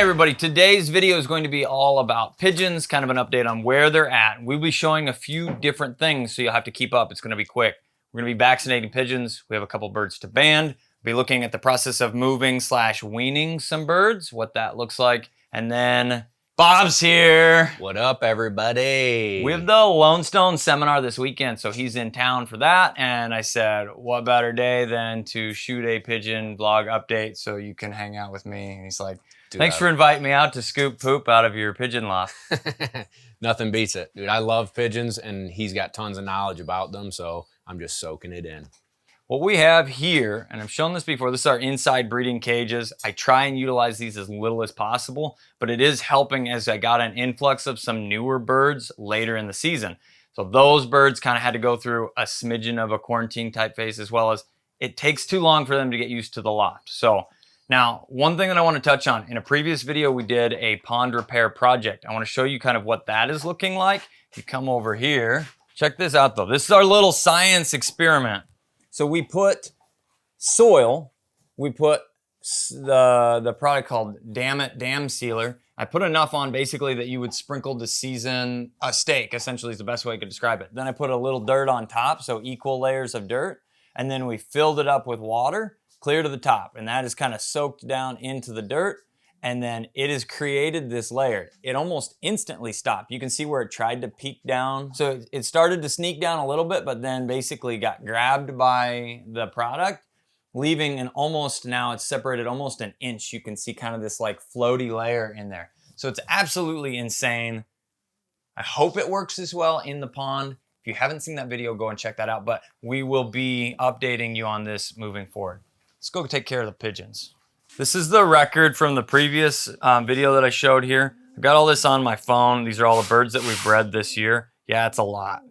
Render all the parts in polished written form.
everybody, today's video is going to be all about pigeons, kind of an update on where they're at. We'll be showing a few different things, so you'll have to keep up. It's going to be quick. We're going to be vaccinating pigeons. We have a couple birds to band. We'll be looking at the process of moving / weaning some birds, what that looks like. And then Bob's here. What up, everybody? We have the Lone Stone seminar this weekend, so he's in town for that. And I said, what better day than to shoot a pigeon vlog update so you can hang out with me? And he's like, thanks for inviting me out to scoop poop out of your pigeon loft. Nothing beats it. Dude, I love pigeons, and he's got tons of knowledge about them, so I'm just soaking it in. What we have here, and I've shown this before, this is our inside breeding cages. I try and utilize these as little as possible, but it is helping as I got an influx of some newer birds later in the season. So those birds kind of had to go through a smidgen of a quarantine type phase, as well as it takes too long for them to get used to the loft. So now, one thing that I want to touch on, in a previous video, we did a pond repair project. I want to show you kind of what that is looking like. If you come over here, check this out though. This is our little science experiment. So we put soil, we put the product called Dam Sealer. I put enough on basically that you would sprinkle to season a steak, essentially is the best way I could describe it. Then I put a little dirt on top, so equal layers of dirt. And then we filled it up with water, clear to the top. And that is kind of soaked down into the dirt. And then it has created this layer. It almost instantly stopped. You can see where it tried to peek down. So it started to sneak down a little bit, but then basically got grabbed by the product, leaving an almost, now it's separated almost an inch. You can see kind of this like floaty layer in there. So it's absolutely insane. I hope it works as well in the pond. If you haven't seen that video, go and check that out. But we will be updating you on this moving forward. Let's go take care of the pigeons. This is the record from the previous video that I showed here. I've got all this on my phone. These are all the birds that we've bred this year. Yeah, it's a lot.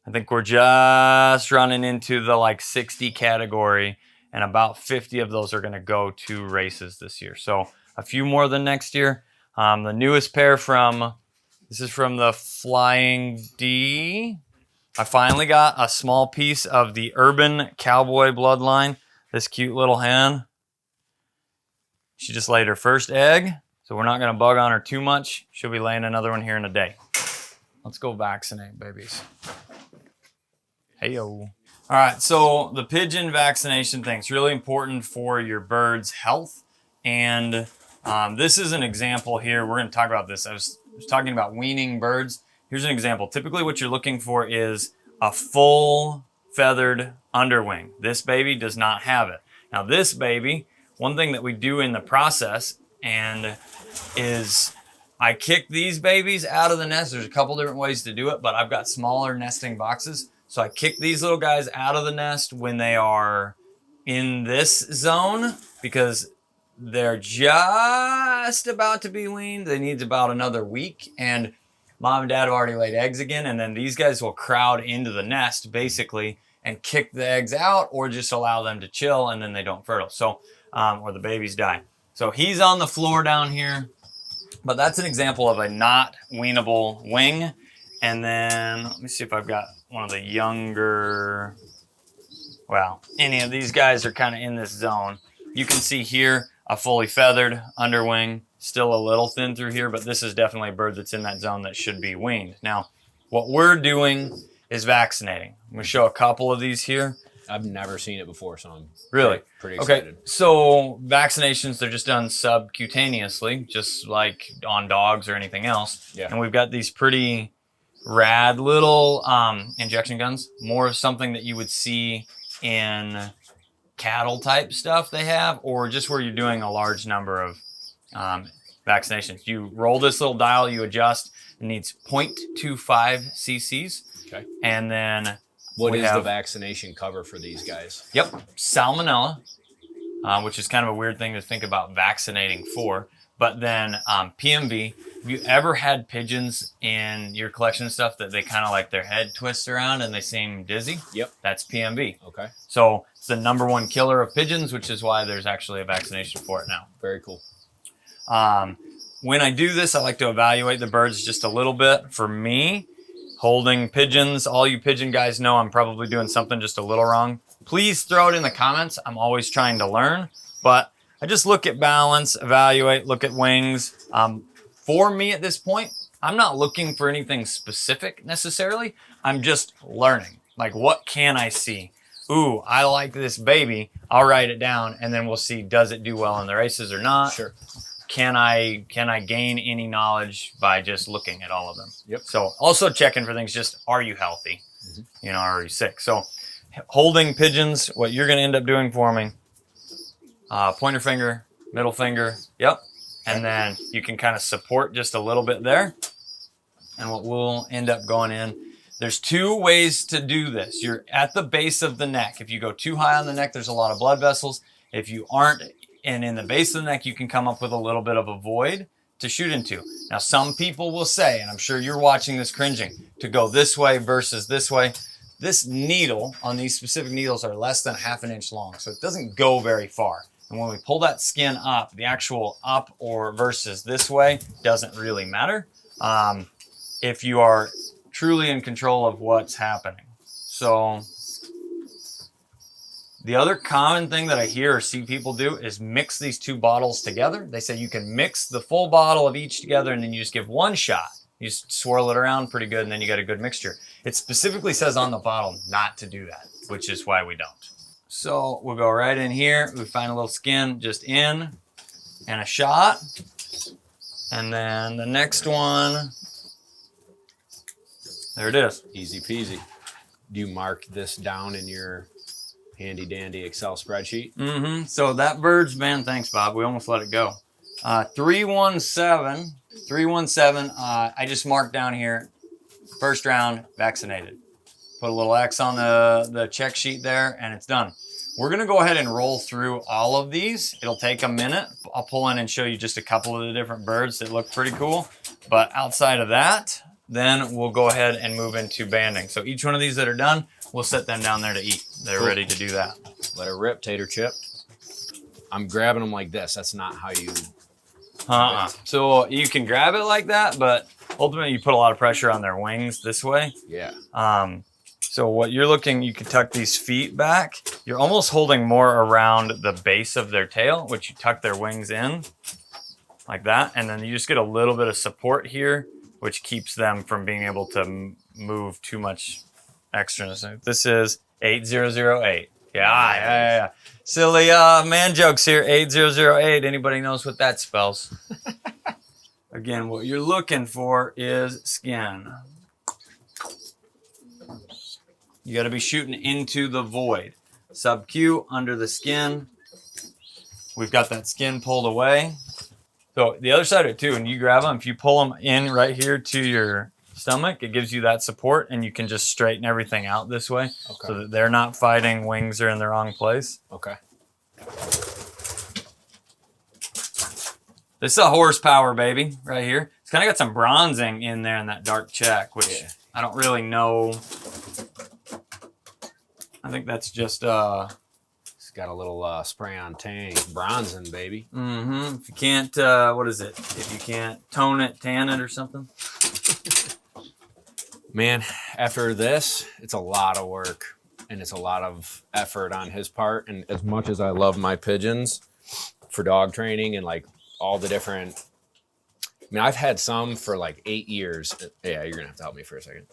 I think we're just running into the like 60 category, and about 50 of those are gonna go to races this year. So a few more than next year. The newest pair this is from the Flying D. I finally got a small piece of the Urban Cowboy bloodline. This cute little hen. She just laid her first egg, so we're not gonna bug on her too much. She'll be laying another one here in a day. Let's go vaccinate babies. Hey-yo. All right, so the pigeon vaccination thing is really important for your bird's health. And this is an example here. We're gonna talk about this. I was talking about weaning birds. Here's an example. Typically what you're looking for is a full feathered underwing. This baby does not have it. Now this baby, one thing that we do in the process is I kick these babies out of the nest. There's a couple different ways to do it, but I've got smaller nesting boxes. So I kick these little guys out of the nest when they are in this zone because they're just about to be weaned. They need about another week, and mom and dad have already laid eggs again, and then these guys will crowd into the nest basically and kick the eggs out or just allow them to chill, and then they don't fertile. So or the babies die. So he's on the floor down here, but that's an example of a not weanable wing. And then let me see if I've got one of the younger, well, any of these guys are kind of in this zone. You can see here a fully feathered underwing, still a little thin through here, but this is definitely a bird that's in that zone that should be weaned. Now, what we're doing is vaccinating. I'm gonna show a couple of these here. I've never seen it before, so I'm really pretty excited. Okay, so vaccinations, they're just done subcutaneously, just like on dogs or anything else. Yeah. And we've got these pretty rad little injection guns, more of something that you would see in cattle type stuff they have, or just where you're doing a large number of vaccinations. You roll this little dial, you adjust, it needs 0.25 cc's. Okay. And then what is the vaccination cover for these guys? Yep, salmonella, which is kind of a weird thing to think about vaccinating for. But then PMV. Have you ever had pigeons in your collection of stuff that they kind of like their head twists around and they seem dizzy? Yep. That's PMV. Okay. So it's the #1 killer of pigeons, which is why there's actually a vaccination for it now. Very cool. When I do this, I like to evaluate the birds just a little bit. For me, holding pigeons, all you pigeon guys know I'm probably doing something just a little wrong. Please throw it in the comments. I'm always trying to learn, but I just look at balance, evaluate, look at wings. For me at this point, I'm not looking for anything specific necessarily. I'm just learning. Like, what can I see? Ooh, I like this baby. I'll write it down, and then we'll see, does it do well in the races or not? Sure. Can I gain any knowledge by just looking at all of them? Yep. So also checking for things, just are you healthy? You know, are you sick? So holding pigeons, what you're going to end up doing for me, pointer finger, middle finger, yep. And then you can kind of support just a little bit there. And what we'll end up going in, there's two ways to do this. You're at the base of the neck. If you go too high on the neck, there's a lot of blood vessels. If you aren't, and in the base of the neck, you can come up with a little bit of a void to shoot into. Now, some people will say, and I'm sure you're watching this cringing, to go this way versus this way. This needle on these specific needles are less than ½ an inch long, so it doesn't go very far. And when we pull that skin up, the actual up or versus this way doesn't really matter if you are truly in control of what's happening. So the other common thing that I hear or see people do is mix these two bottles together. They say you can mix the full bottle of each together and then you just give one shot. You just swirl it around pretty good and then you got a good mixture. It specifically says on the bottle not to do that, which is why we don't. So we'll go right in here. We find a little skin just in and a shot. And then the next one, there it is. Easy peasy. Do you mark this down in your handy dandy Excel spreadsheet? So that bird's, man, thanks, Bob. We almost let it go. 317. I just marked down here, first round, vaccinated. Put a little X on the check sheet there, and it's done. We're going to go ahead and roll through all of these. It'll take a minute. I'll pull in and show you just a couple of the different birds that look pretty cool. But outside of that, then we'll go ahead and move into banding. So each one of these that are done, we'll set them down there to eat. They're ready to do that. Let it rip, tater chip. I'm grabbing them like this. That's not how you... So you can grab it like that, but ultimately you put a lot of pressure on their wings this way. Yeah. So what you're looking, you can tuck these feet back. You're almost holding more around the base of their tail, which you tuck their wings in like that. And then you just get a little bit of support here, which keeps them from being able to move too much extraness. This is 8008. Yeah. Silly man jokes here, 8008. Anybody knows what that spells? Again, what you're looking for is skin. You got to be shooting into the void. Sub-Q, under the skin. We've got that skin pulled away. So the other side of it too, when you grab them, if you pull them in right here to your stomach, it gives you that support and you can just straighten everything out this way. Okay. So that they're not fighting, wings are in the wrong place. Okay. This is a horsepower, baby, right here. It's kind of got some bronzing in there in that dark check, which I don't really know. I think that's just it's got a little spray on tang, bronzing, baby. If you can't what is it? If you can't tone it, tan it or something. Man, after this, it's a lot of work and it's a lot of effort on his part. And as much as I love my pigeons for dog training and like all the different, I mean, I've had some for like 8 years. Yeah, you're gonna have to help me for a second.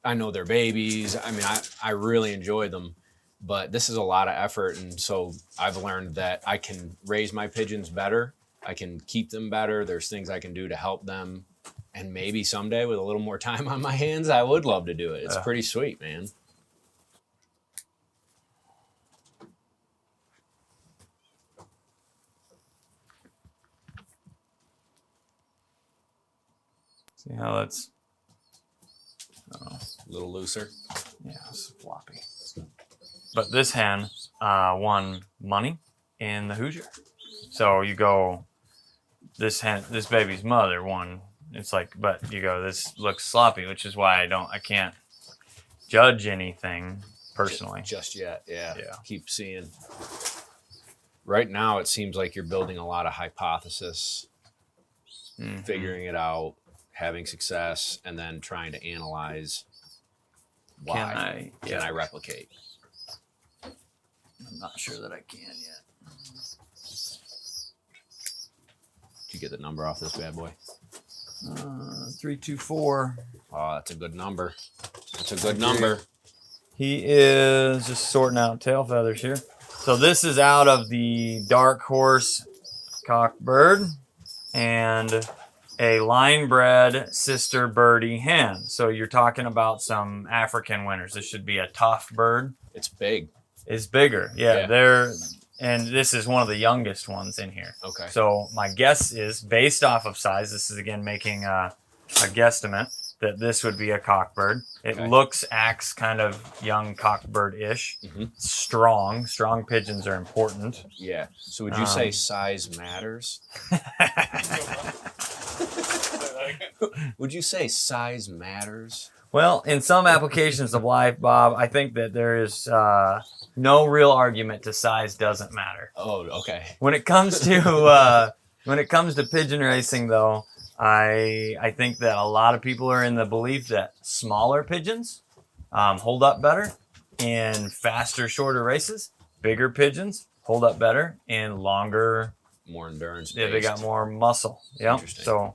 I know they're babies. I mean, I really enjoy them, but this is a lot of effort. And so I've learned that I can raise my pigeons better. I can keep them better. There's things I can do to help them. And maybe someday with a little more time on my hands, I would love to do it. It's pretty sweet, man. See how that's a little looser. Yeah, it's floppy. But this hen won money in the Hoosier. So you go, this baby's mother won. It's like, but you go, this looks sloppy, which is why I can't judge anything personally. Just yet, yeah. Keep seeing. Right now, it seems like you're building a lot of hypothesis, figuring it out, having success, and then trying to analyze why. Can I replicate? I'm not sure that I can yet. Did you get the number off this bad boy? 324. Oh, that's a good number. That's a good number. He is just sorting out tail feathers here. So this is out of the dark horse cock bird and a line bred sister birdie hen. So you're talking about some African winners. This should be a tough bird. It's big. It's bigger. Yeah. And this is one of the youngest ones in here. Okay. So my guess is, based off of size, this is again making a guesstimate, that this would be a cockbird. It acts kind of young cockbird-ish. Strong pigeons are important. Yeah. So would you say size matters? Would you say size matters? Well, in some applications of life, Bob, I think that there is no real argument to size doesn't matter. Oh, okay. When it comes to pigeon racing, though, I think that a lot of people are in the belief that smaller pigeons hold up better in faster, shorter races. Bigger pigeons hold up better in longer, more endurance. Yeah, they got more muscle. Yep. So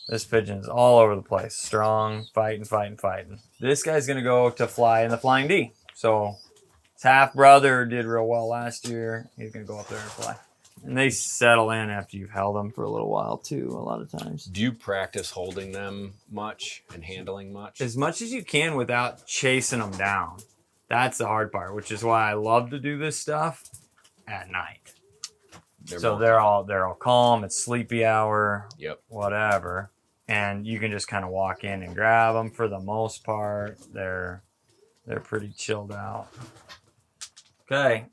this pigeon is all over the place. Strong, fighting. This guy's going to go to fly in the Flying D. So his half brother did real well last year. He's going to go up there and fly. And they settle in after you've held them for a little while too, a lot of times. Do you practice holding them much and handling much? As much as you can without chasing them down. That's the hard part, which is why I love to do this stuff at night. They're all calm. It's sleepy hour. Yep. Whatever. And you can just kind of walk in and grab them. For the most part, they're pretty chilled out. Okay.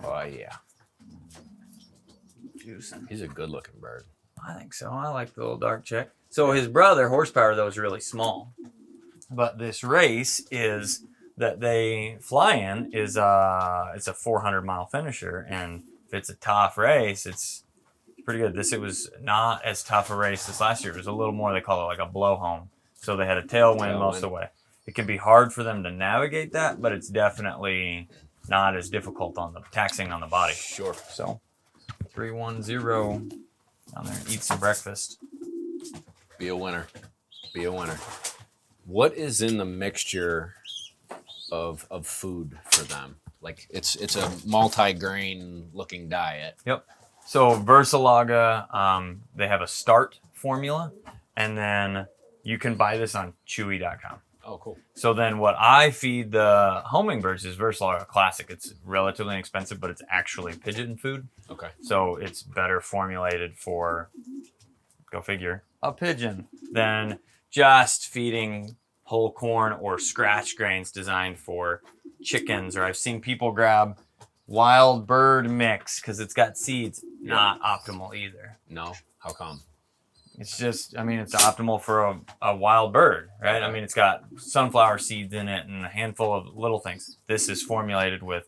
Oh yeah. Juicing. He's a good-looking bird. I think so. I like the little dark check. So his brother, Horsepower, though, is really small. But this race is that they fly in is it's a 400-mile finisher, and if it's a tough race, it's pretty good. It was not as tough a race this last year. It was a little more, they call it like a blow home. So they had a tailwind most of the way. It can be hard for them to navigate that, but it's definitely not as difficult on the taxing on the body. Sure. So 310 down there, eat some breakfast. Be a winner. Be a winner. What is in the mixture of food for them? Like it's a multi-grain looking diet. Yep. So Versalaga, they have a start formula, and then you can buy this on Chewy.com. Oh, cool. So then what I feed the homing birds is Versalaga Classic. It's relatively inexpensive, but it's actually pigeon food. Okay. So it's better formulated for, go figure, a pigeon than just feeding whole corn or scratch grains designed for chickens. Or I've seen people grab wild bird mix because it's got seeds. Not optimal either. No? How come? It's just, it's optimal for a wild bird, right? I mean, it's got sunflower seeds in it and a handful of little things. This is formulated with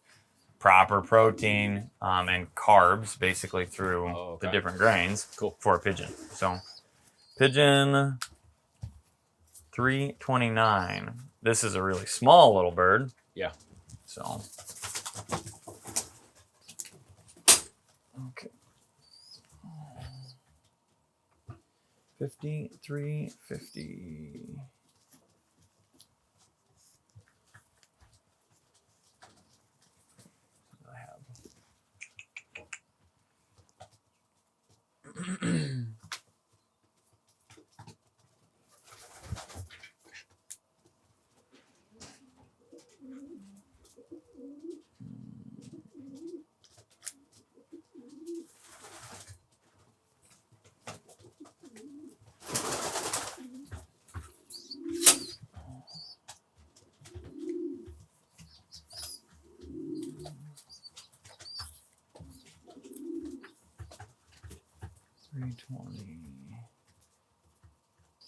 proper protein and carbs, basically through the different grains for a pigeon. So, pigeon 329. This is a really small little bird. Yeah. So, okay. 5350. I have.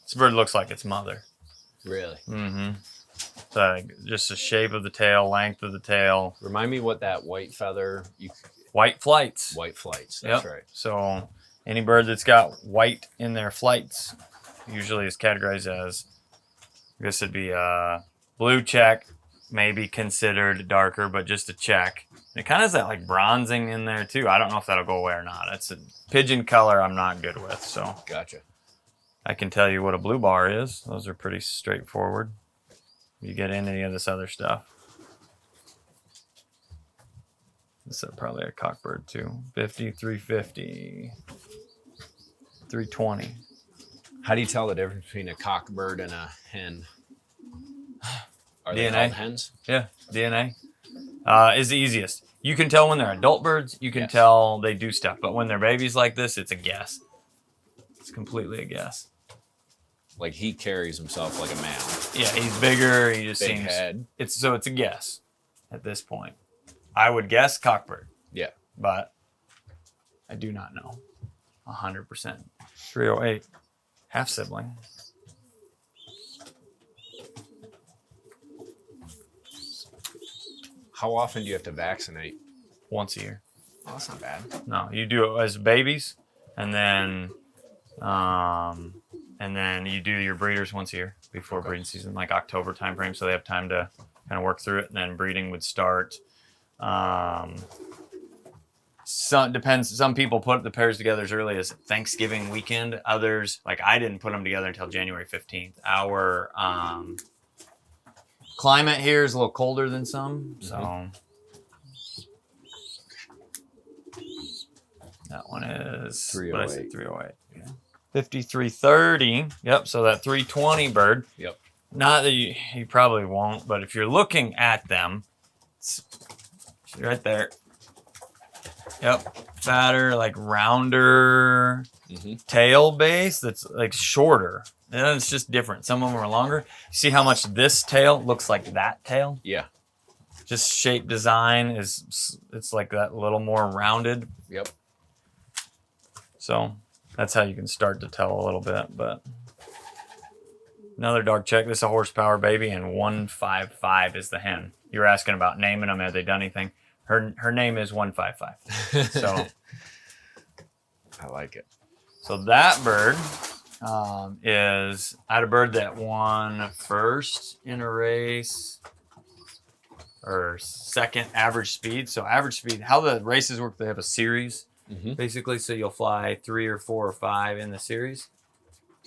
This bird looks like its mother. Really? Mm-hmm. So just the shape of the tail, length of the tail. Remind me what that white feather... White flights. White flights, that's right. So any bird that's got white in their flights usually is categorized as This would be a blue check, maybe considered darker, but just a check. It kind of has that like bronzing in there too. I don't know if that'll go away or not. It's a pigeon color I'm not good with, so. Gotcha. I can tell you what a blue bar is. Those are pretty straightforward. You get into any of this other stuff. This is probably a cockbird too. 50, 350, 320. How do you tell the difference between a cockbird and a hen? Are they DNA. called hens? Yeah, DNA is the easiest. You can tell when they're adult birds. You can Yes. tell they do stuff. But when they're babies like this, it's a guess. It's completely a guess. Like he carries himself like a male. Yeah, he's bigger. He just Big seems. head. It's a guess at this point. I would guess cockbird, Yeah. but I do not know 100%. 308, half sibling. How often do you have to vaccinate? Once a year. Oh, that's not bad. No, you do it as babies, and then you do your breeders once a year before breeding season, like October timeframe, so they have time to kind of work through it, and then breeding would start. Depends. Some people put the pairs together as early as Thanksgiving weekend. Others, like I didn't put them together until January 15th. Our climate here is a little colder than some, so that one is 308. 308. Yeah. 5330. Yep. So that 320 bird. Yep. Not that you probably won't, but if you're looking at them, it's right there. Yep. Fatter, like rounder tail base that's like shorter. And it's just different. Some of them are longer. See how much this tail looks like that tail? Yeah. Just shape design it's like that little more rounded. Yep. So that's how you can start to tell a little bit. But another dog check. This is a horsepower baby, and 155 is the hen. You were asking about naming them. Have they done anything? Her name is 155. So I like it. So that bird is I had a bird that won first in a race or second average speed. So average speed, how the races work, they have a series basically. So you'll fly 3 or 4 or 5 in the series,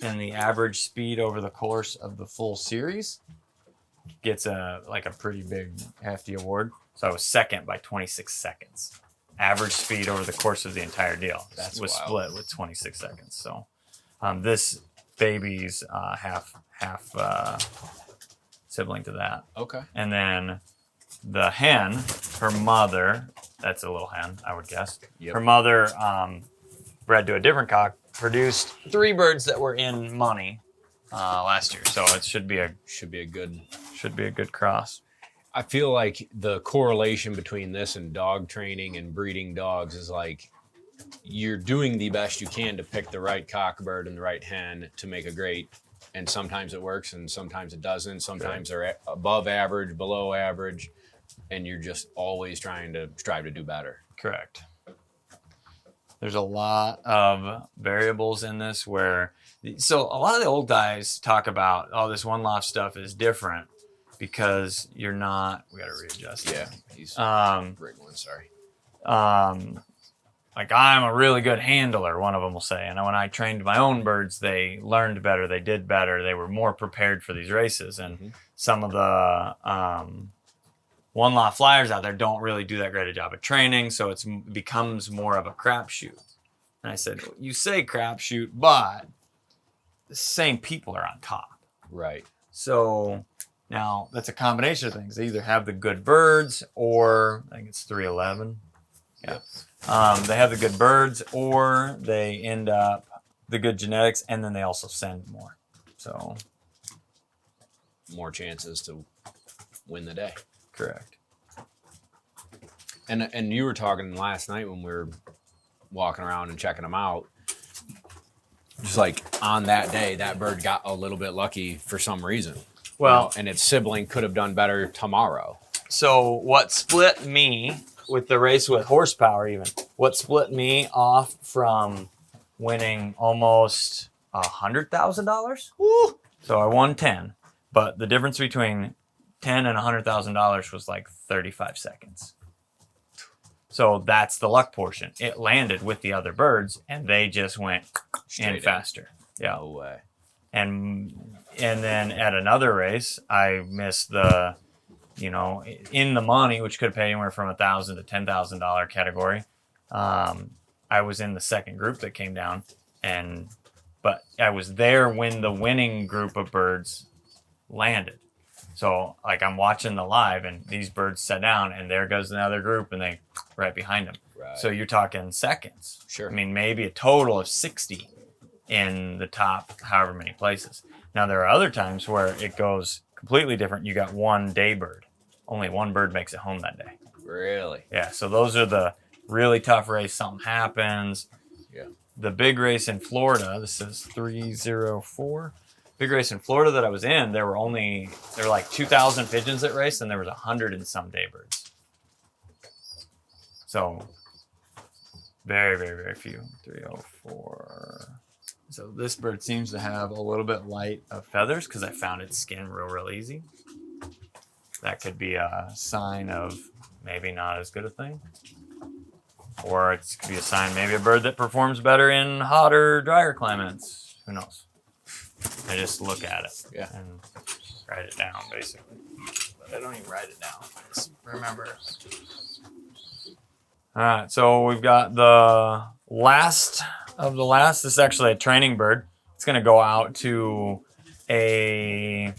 and the average speed over the course of the full series gets a pretty big hefty award. So I was second by 26 seconds. Average speed over the course of the entire deal was split with 26 seconds. So this baby's half sibling to that. Okay. And then the hen, her mother, that's a little hen, I would guess. Yep. Her mother bred to a different cock, produced 3 birds that were in money last year. So it should be a good cross. I feel like the correlation between this and dog training and breeding dogs is like you're doing the best you can to pick the right cockbird and the right hen to make a great, and sometimes it works and sometimes it doesn't. Sometimes they're above average, below average, and you're just always trying to strive to do better. Correct. There's a lot of variables in this so a lot of the old guys talk about, oh, this one loft stuff is different because you're not, we got to readjust. Yeah. He's wriggling, sorry. Like I'm a really good handler, one of them will say. And when I trained my own birds, they learned better, they did better, they were more prepared for these races. And some of the one loft flyers out there don't really do that great a job of training, so it becomes more of a crapshoot. And I said, you say crapshoot, but the same people are on top. Right. So now that's a combination of things. They either have the good birds, or I think it's 311. Yeah. They have the good birds, or they end up the good genetics, and then they also send more. So more chances to win the day. Correct. And you were talking last night when we were walking around and checking them out. Just like on that day, that bird got a little bit lucky for some reason. Well, and its sibling could have done better tomorrow. So what split me with the race with horsepower, what split me off from winning almost $100,000? So I won 10. But the difference between $10 and $100,000 was like 35 seconds. So that's the luck portion. It landed with the other birds, and they just went Straight in faster. Yeah. No way. And then at another race, I missed the, in the money, which could pay anywhere from $1,000 to $10,000 category. I was in the second group that came down, but I was there when the winning group of birds landed. So like I'm watching the live, and these birds sat down, and there goes another group, and they right behind them. Right. So you're talking seconds. Sure. I mean, maybe a total of 60 in the top however many places. Now there are other times where it goes completely different. You got one day bird. Only one bird makes it home that day. Really? Yeah. So those are the really tough race. Something happens. Yeah. The big race in Florida. This is 304. Big race in Florida that I was in. There were like 2,000 pigeons that raced, and there was 100 and some day birds. So very, very, very few. 304. So this bird seems to have a little bit light of feathers because I found its skin real easy. That could be a sign of maybe not as good a thing. Or it could be a sign maybe a bird that performs better in hotter, drier climates. Who knows? I just look at it and write it down, basically. But I don't even write it down. I just remember. All right, so we've got the last of the last. This is actually a training bird. It's going to go out to a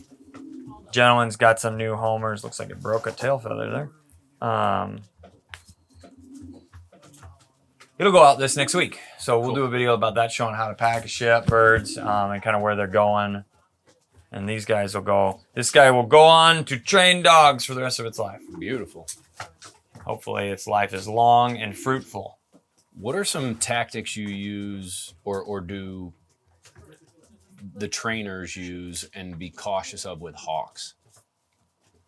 gentleman's got some new homers. Looks like it broke a tail feather there. It'll go out this next week. So we'll do a video about that, showing how to pack a ship, birds, and kind of where they're going. And these guys will go. This guy will go on to train dogs for the rest of its life. Beautiful. Hopefully its life is long and fruitful. What are some tactics you use or do the trainers use and be cautious of with hawks?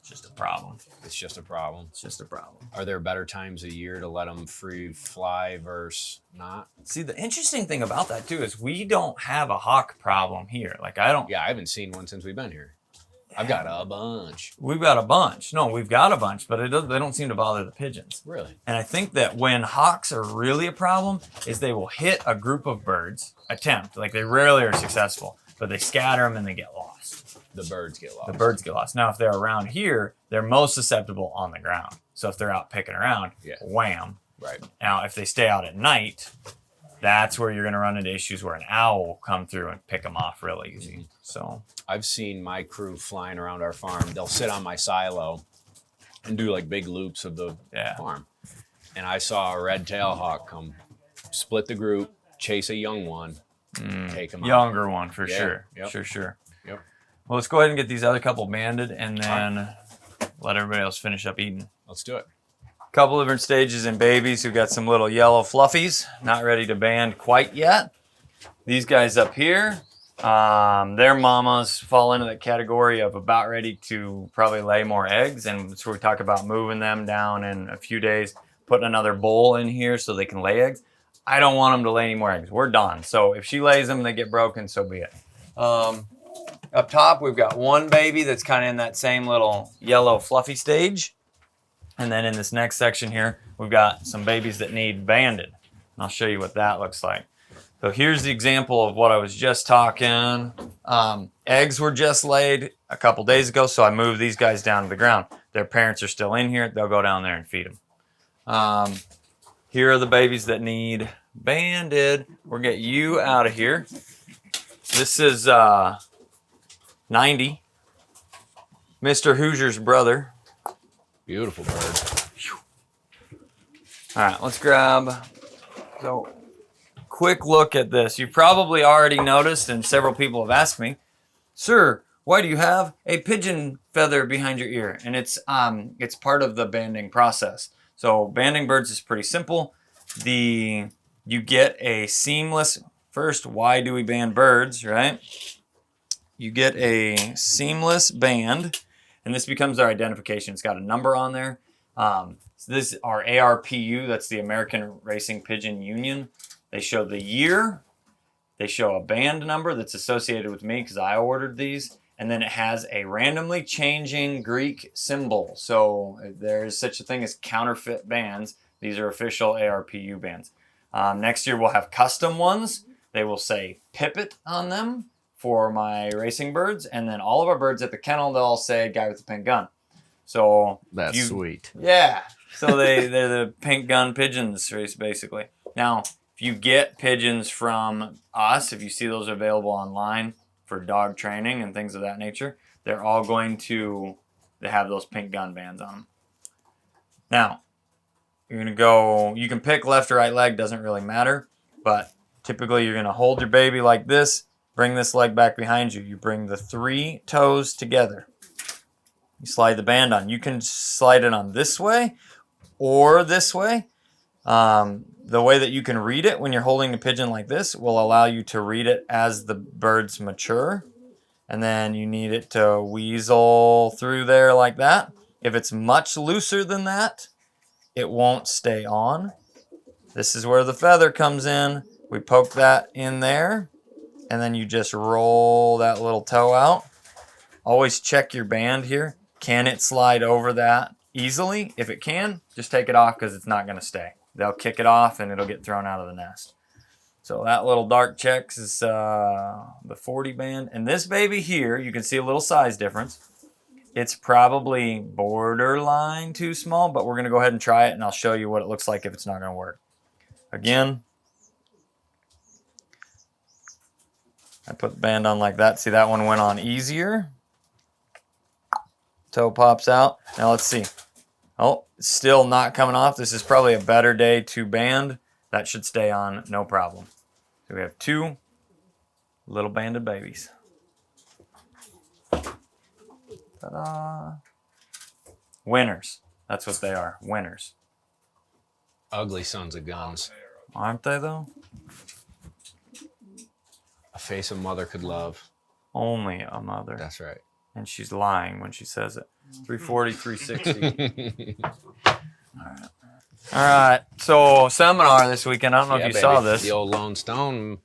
It's just a problem. It's just a problem. It's just a problem. Are there better times a year to let them free fly versus not? See, the interesting thing about that too is we don't have a hawk problem here. Like I haven't seen one since we've been here. I've got a bunch. We've got a bunch. No, we've got a bunch, but they don't seem to bother the pigeons. Really? And I think that when hawks are really a problem is they will hit a group of birds, like they rarely are successful, but they scatter them and they get lost. The birds get lost. The birds get lost. Now, if they're around here, they're most susceptible on the ground. So if they're out picking around, wham. Right. Now, if they stay out at night, that's where you're going to run into issues where an owl will come through and pick them off real easy. Mm-hmm. So I've seen my crew flying around our farm. They'll sit on my silo and do like big loops of the farm. And I saw a red tail hawk come, split the group, chase a young one, take him out. Younger one for sure. Yep. Sure. Yep. Well, let's go ahead and get these other couple banded and then let everybody else finish up eating. Let's do it. Couple different stages in babies. We've got some little yellow fluffies, not ready to band quite yet. These guys up here, their mamas fall into that category of about ready to probably lay more eggs. And so we talk about moving them down in a few days, putting another bowl in here so they can lay eggs. I don't want them to lay any more eggs. We're done. So if she lays them, they get broken, so be it. Up top, we've got one baby that's kind of in that same little yellow fluffy stage. And then in this next section here, we've got some babies that need banded. And I'll show you what that looks like. So here's the example of what I was just talking. Eggs were just laid a couple days ago, so I moved these guys down to the ground. Their parents are still in here. They'll go down there and feed them. Here are the babies that need banded. We'll get you out of here. This is 90, Mr. Hoosier's brother. Beautiful bird. All right, let's grab. So, quick look at this. You've probably already noticed, and several people have asked me, "Sir, why do you have a pigeon feather behind your ear?" And it's part of the banding process. So, banding birds is pretty simple. You get a seamless. First, why do we band birds? Right? You get a seamless band. And this becomes our identification. It's got a number on there. So this is our ARPU. That's the American Racing Pigeon Union. They show the year. They show a band number that's associated with me because I ordered these. and then it has a randomly changing Greek symbol. So there's such a thing as counterfeit bands. These are official ARPU bands. Next year we'll have custom ones. They will say Pippet on them for my racing birds, and then all of our birds at the kennel, they'll all say Guy with the Pink Gun. So That's sweet. Yeah. So they're the pink gun pigeons race, basically. Now, if you get pigeons from us, if you see those available online for dog training and things of that nature, they're all going to have those pink gun bands on them. Now, you're going to go, you can pick left or right leg, doesn't really matter, but typically you're going to hold your baby like this, bring this leg back behind you. You bring the 3 toes together. You slide the band on. You can slide it on this way or this way. The way that you can read it when you're holding a pigeon like this will allow you to read it as the birds mature. And then you need it to weasel through there like that. If it's much looser than that, it won't stay on. This is where the feather comes in. We poke that in there, and then you just roll that little toe out. Always check your band here. Can it slide over that easily? If it can, just take it off because it's not going to stay. They'll kick it off and it'll get thrown out of the nest. So that little dark checks is the 40 band. And this baby here, you can see a little size difference. It's probably borderline too small, but we're going to go ahead and try it, and I'll show you what it looks like if it's not going to work. Again, I put the band on like that. See, that one went on easier. Toe pops out. Now let's see. Oh, it's still not coming off. This is probably a better day to band. That should stay on, no problem. So we have 2 little banded babies. Ta-da. Winners. That's what they are. Winners. Ugly sons of guns. Aren't they, though? A face a mother could love. Only a mother. That's right. And she's lying when she says it. 340, 360. All right. So seminar this weekend. I don't know if you saw this. The old Lone Stone.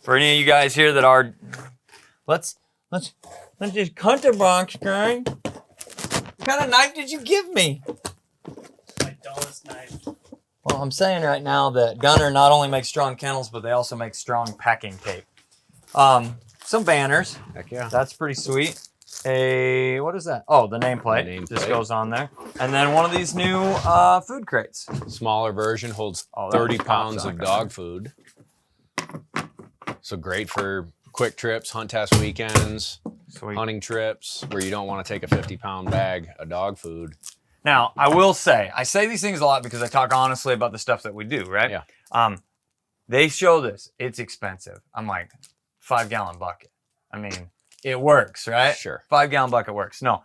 For any of you guys here that are, let's just cut the box, guy. What kind of knife did you give me? My dullest knife. Well, I'm saying right now that Gunner not only makes strong kennels, but they also make strong packing tape. Some banners. Heck yeah. That's pretty sweet. What is that? Oh, the nameplate. The nameplate. Just goes on there. And then one of these new food crates. Smaller version holds that 30 just pounds pops of out. dog food. So great for quick trips, hunt test weekends, Sweet. hunting trips where you don't want to take a 50-pound bag of dog food. Now, I will say, I say these things a lot because I talk honestly about the stuff that we do, right? Yeah. They show this. It's expensive. I'm like, 5-gallon bucket. I mean, it works, right? Sure. 5-gallon bucket works. No,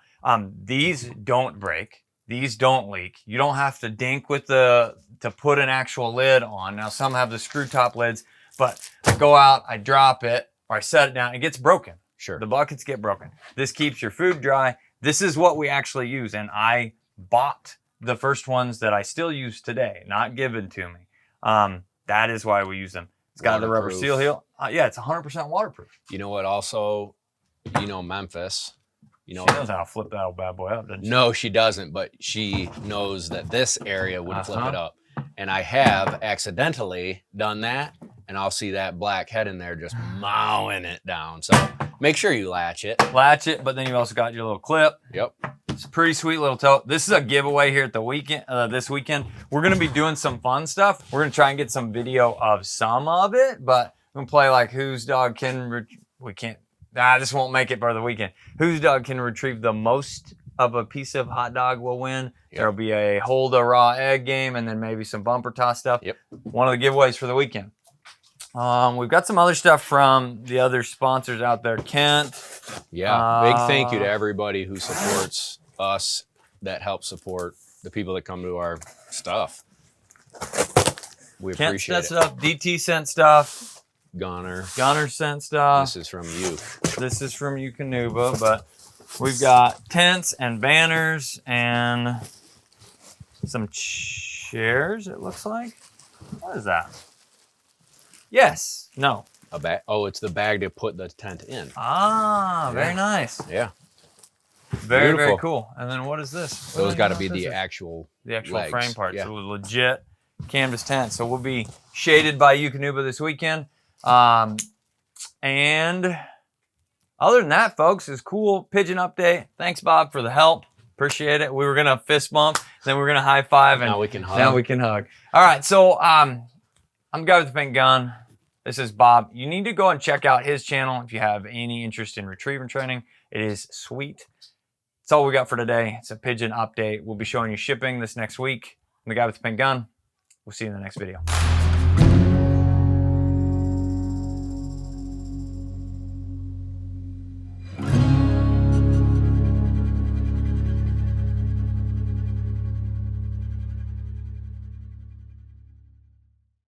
these don't break. These don't leak. You don't have to dink with to put an actual lid on. Now, some have the screw top lids, but I go out, I drop it, or I set it down, it gets broken. Sure. The buckets get broken. This keeps your food dry. This is what we actually use, and I bought the first ones that I still use today, not given to me. That is why we use them. It's got the rubber Waterproof. seal heel. Yeah, it's 100% waterproof. You know what also, Memphis, She knows how to flip that old bad boy up, doesn't she? No, she doesn't, but she knows that this area would flip Uh-huh. it up. And I have accidentally done that, and I'll see that black head in there just mowing it down. So make sure you latch it. Latch it, but then you also got your little clip. Yep. It's a pretty sweet little tote. This is a giveaway here at the weekend. This weekend, we're gonna be doing some fun stuff. We're gonna try and get some video of some of it, but we're gonna play like whose dog can. We can't. This won't make it for the weekend. Whose dog can retrieve the most of a piece of hot dog will win. Yep. There'll be a hold a raw egg game, and then maybe some bumper toss stuff. Yep. One of the giveaways for the weekend. We've got some other stuff from the other sponsors out there. Kent. Yeah. Big thank you to everybody who supports us, that helps support the people that come to our stuff. We Kent appreciate sent it. stuff. DT sent stuff. Gunner. Gunner sent stuff. This is from you. This is from Eukanuba, but we've got tents and banners and some chairs, it looks like. What is that? Yes. No. A bag. Oh, it's the bag to put the tent in. Ah, very nice. Yeah. Very, very Beautiful. cool. And then what is this? Those got to be the actual actual frame parts. Yeah. So legit canvas tent. So we'll be shaded by Eukanuba this weekend. And other than that, folks, is cool pigeon update. Thanks, Bob, for the help. Appreciate it. We were gonna fist bump, then we were gonna high five, and Now we can hug. Now we can hug. All right, so I'm the guy with the pink gun. This is Bob. You need to go and check out his channel if you have any interest in retriever training. It is sweet. That's all we got for today. It's a pigeon update. We'll be showing you shipping this next week. I'm the guy with the pink gun. We'll see you in the next video.